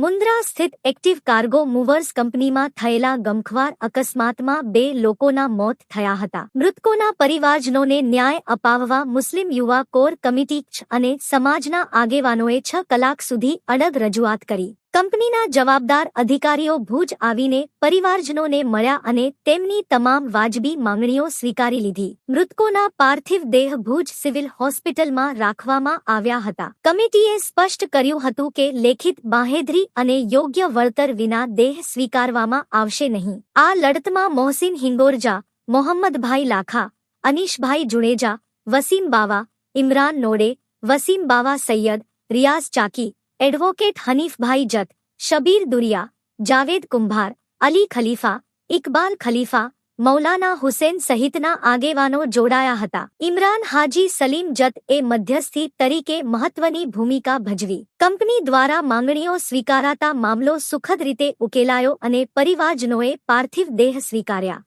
મુન્દ્રા સ્થિત active cargo movers કંપનીમાં થયેલા ગમખ્વાર અકસ્માતમાં 2 લોકોના મોત થયા હતા. મૃતકોના પરિવારજનોને ન્યાય અપાવવા મુસ્લિમ યુવા કોર કમિટી અને સમાજના આગેવાનોએ 6 કલાક સુધી અડગ રજૂઆત કરી. કંપનીના જવાબદાર અધિકારીઓ ભુજ આવીને પરિવારજનોને મળ્યા અને તેમની તમામ વાજબી માંગણીઓ સ્વીકારી લીધી. મૃતકોના પાર્થિવ દેહ ભુજ સિવિલ હોસ્પિટલમાં રાખવામાં આવ્યા હતા. કમિટીએ સ્પષ્ટ કર્યું હતું કે લેખિત બાંહેધરી અને યોગ્ય વળતર વિના દેહ સ્વીકારવામાં આવશે નહીં. આ લડતમાં મોહસિન હિંગોરજા, મોહમ્મદભાઈ લાખા, અનીશભાઈ જુણેજા, વસીમ બાવા, ઇમરાન નોડે, વસીમ બાવા સૈયદ, રિયાઝ ચાકી, એડવોકેટ હનીફભાઈ જત, શબીર દુરિયા, જાવેદ કુંભાર, અલી ખલીફા, ઇકબાલ ખલીફા, મૌલાના હુસેન સહિતના આગેવાનો જોડાયા હતા. ઇમરાન હાજી સલીમ જત એ મધ્યસ્થી તરીકે મહત્વની ભૂમિકા ભજવી. કંપની દ્વારા માંગણીઓ સ્વીકારાતા મામલો સુખદ રીતે ઉકેલાયો અને પરિવારજનોએ પાર્થિવ દેહ સ્વીકાર્યા.